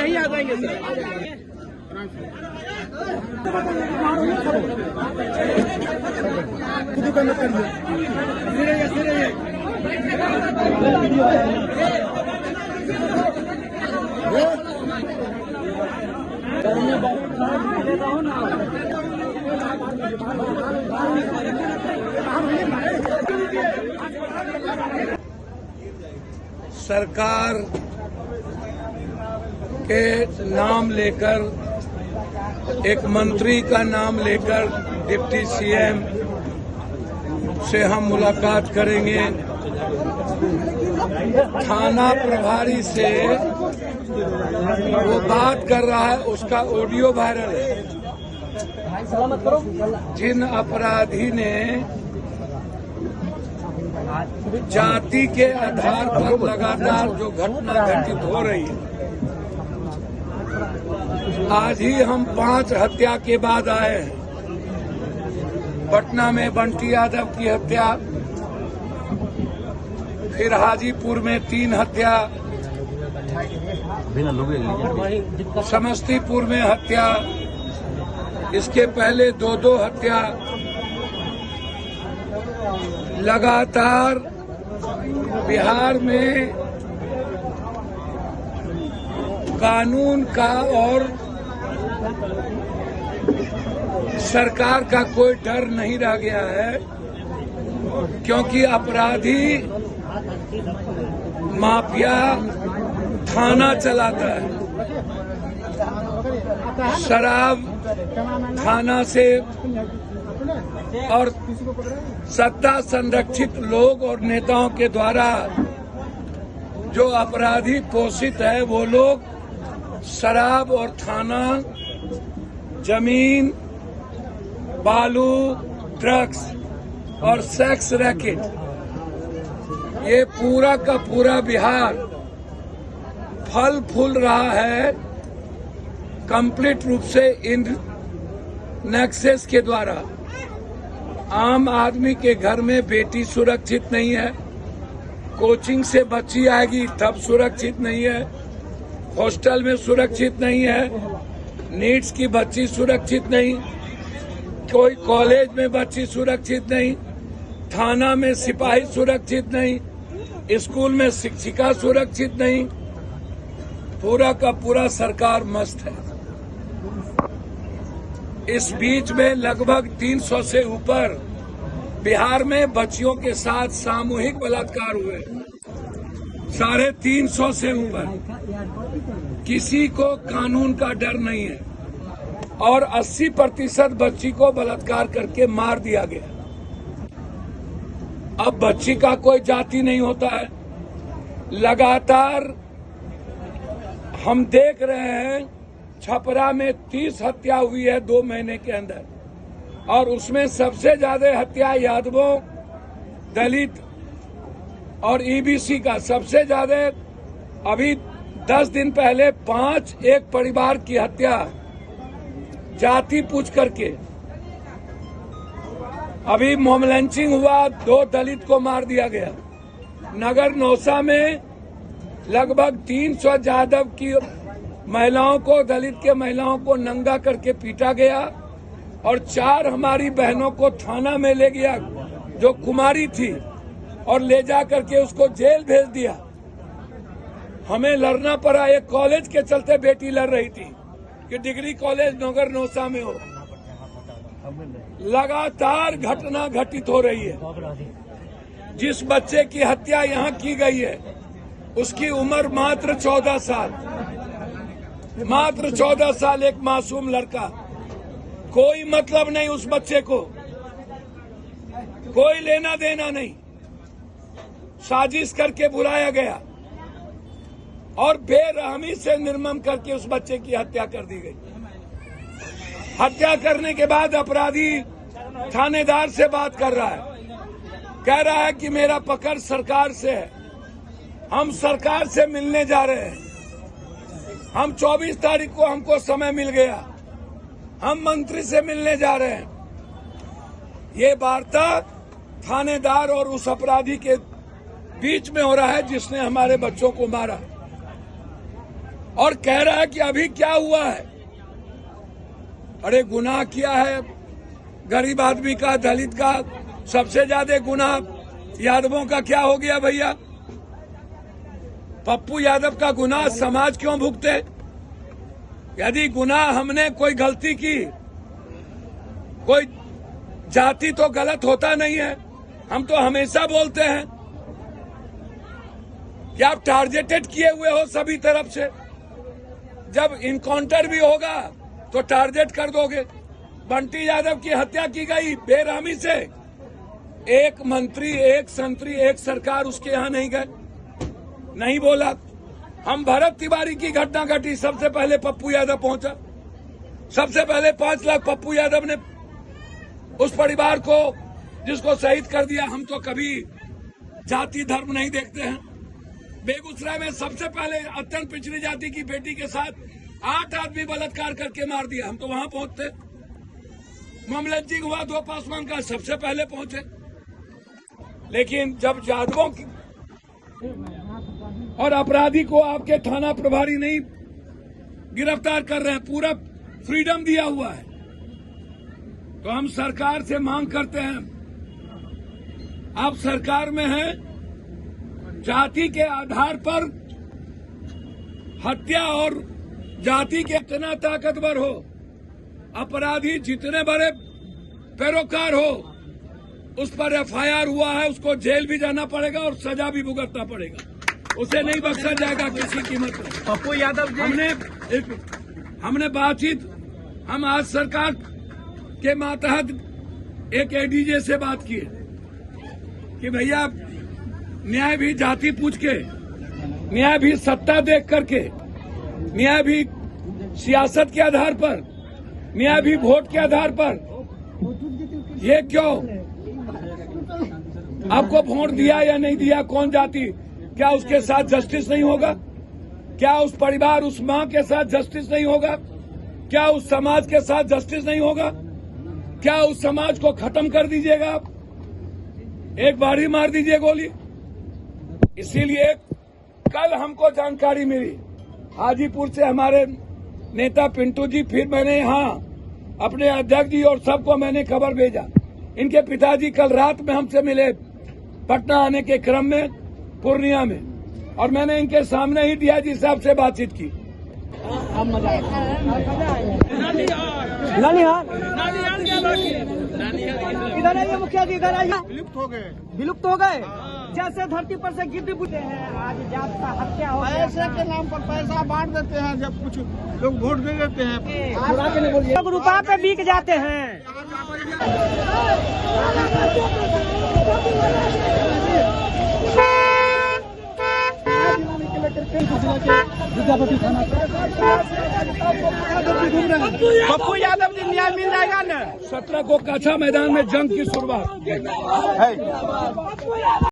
यहीं आ जाएंगे सर। सरकार के नाम लेकर, एक मंत्री का नाम लेकर डिप्टी सीएम से हम मुलाकात करेंगे। थाना प्रभारी से वो बात कर रहा है, उसका ऑडियो वायरल है। जिन अपराधी ने जाति के आधार पर लगातार जो घटना घटित हो रही है, आज ही हम 5 हत्या के बाद आए हैं। पटना में बंटी यादव की हत्या, फिर हाजीपुर में 3 हत्या, समस्तीपुर में हत्या, इसके पहले 2 हत्या। लगातार बिहार में कानून का और सरकार का कोई डर नहीं रह गया है, क्योंकि अपराधी माफिया थाना चलाता है। शराब थाना से और सत्ता संरक्षित लोग और नेताओं के द्वारा जो अपराधी पोषित है, वो लोग शराब और थाना, जमीन, बालू, ड्रग्स और सेक्स रैकेट, ये पूरा का पूरा बिहार फल फूल रहा है कंप्लीट रूप से इन नेक्सस के द्वारा। आम आदमी के घर में बेटी सुरक्षित नहीं है, कोचिंग से बच्ची आएगी तब सुरक्षित नहीं है, हॉस्टल में सुरक्षित नहीं है, नीड्स की बच्ची सुरक्षित नहीं, कोई कॉलेज में बच्ची सुरक्षित नहीं, थाना में सिपाही सुरक्षित नहीं, स्कूल में शिक्षिका सुरक्षित नहीं। पूरा का पूरा सरकार मस्त है। इस बीच में लगभग 300 से ऊपर बिहार में बच्चियों के साथ सामूहिक बलात्कार हुए, 350 से ऊपर। किसी को कानून का डर नहीं है और 80% बच्ची को बलात्कार करके मार दिया गया। अब बच्ची का कोई जाति नहीं होता है। लगातार हम देख रहे हैं, छपरा में 30 हत्या हुई है 2 महीने के अंदर, और उसमें सबसे ज्यादा हत्या यादवों, दलित और ईबीसी का सबसे ज्यादा। अभी 10 दिन पहले 5 एक परिवार की हत्या जाति पूछ करके। अभी मोम लंचिंग हुआ, 2 दलित को मार दिया गया। नगर नौसा में लगभग 300 यादव की महिलाओं को, दलित के महिलाओं को नंगा करके पीटा गया, और 4 हमारी बहनों को थाना में ले गया जो कुमारी थी, और ले जा करके उसको जेल भेज दिया। हमें लड़ना पड़ा, एक कॉलेज के चलते बेटी लड़ रही थी कि डिग्री कॉलेज नगर नौसा में हो। लगातार घटना घटित हो रही है। जिस बच्चे की हत्या यहाँ की गई है उसकी उम्र मात्र 14 साल, मात्र 14 साल, एक मासूम लड़का। कोई मतलब नहीं उस बच्चे को, कोई लेना देना नहीं। साजिश करके बुलाया गया और बेरहमी से निर्मम करके उस बच्चे की हत्या कर दी गई। हत्या करने के बाद अपराधी थानेदार से बात कर रहा है, कह रहा है कि मेरा पकड़ सरकार से है, हम सरकार से मिलने जा रहे हैं, हम 24 तारीख को हमको समय मिल गया, हम मंत्री से मिलने जा रहे हैं। ये वार्ता थानेदार और उस अपराधी के बीच में हो रहा है जिसने हमारे बच्चों को मारा। और कह रहा है कि अभी क्या हुआ है। अरे गुनाह किया है गरीब आदमी का, दलित का, सबसे ज्यादा गुनाह यादवों का क्या हो गया भैया? पप्पू यादव का गुनाह समाज क्यों भुगते? यदि गुनाह हमने कोई गलती की, कोई जाति तो गलत होता नहीं है, हम तो हमेशा बोलते हैं कि आप टारगेटेड किए हुए हो सभी तरफ से। जब इनकाउंटर भी होगा तो टारगेट कर दोगे। बंटी यादव की हत्या की गई बेरहमी से, एक मंत्री, एक संतरी, एक सरकार उसके यहाँ नहीं गए, नहीं बोला। हम भरत तिवारी की घटना घटी, सबसे पहले पप्पू यादव पहुंचा, सबसे पहले 5 लाख पप्पू यादव ने उस परिवार को जिसको शहीद कर दिया। हम तो कभी जाति धर्म नहीं देखते हैं। बेगूसराय में सबसे पहले अत्यंत पिछड़ी जाति की बेटी के साथ 8 आदमी बलात्कार करके मार दिया, हम तो वहां पहुंचते। मामला जी हुआ 2 पासवान का, सबसे पहले पहुंचे। लेकिन जब यादवों की और अपराधी को आपके थाना प्रभारी नहीं गिरफ्तार कर रहे हैं, पूरा फ्रीडम दिया हुआ है, तो हम सरकार से मांग करते हैं, आप सरकार में हैं, जाति के आधार पर हत्या और जाति के इतना ताकतवर हो, अपराधी जितने बड़े पैरोकार हो, उस पर एफआईआर हुआ है, उसको जेल भी जाना पड़ेगा और सजा भी भुगतना पड़ेगा, उसे नहीं बख्शा जाएगा किसी कीमत पर। पप्पू यादव हमने बातचीत, हम आज सरकार के मातहत एक एडीजे से बात किए कि भैया न्याय भी जाति पूछ के, न्याय भी सत्ता देख करके, न्याय भी सियासत के आधार पर, न्याय भी वोट के आधार पर। ये क्यों? आपको वोट दिया या नहीं दिया कौन जाति, क्या उसके साथ जस्टिस नहीं होगा? क्या उस परिवार, उस मां के साथ जस्टिस नहीं होगा? क्या उस समाज के साथ जस्टिस नहीं होगा? क्या उस समाज को खत्म कर दीजिएगा आप? एक बार ही मार दीजिए गोली। इसीलिए कल हमको जानकारी मिली हाजीपुर से, हमारे नेता पिंटू जी, फिर मैंने यहाँ अपने अध्यक्ष जी और सबको मैंने खबर भेजा। इनके पिताजी कल रात में हमसे मिले पटना आने के क्रम में पूर्णिया में, और मैंने इनके सामने ही डीआईजी साहब से बातचीत की। इधर आइए मुखिया जी, इधर आइए। विलुप्त हो गए जैसे धरती पर से गिद्ध बुझे हैं। आज जात का हत्या हो गया, पैसे के नाम पर पैसा बांट देते हैं, जब कुछ लोग वोट दे देते हैं, लोग रुपया पे बिक जाते हैं। पप्पू यादव जी न्याय मिल जाएगा न। 17 को काछा मैदान में जंग की शुरुआत।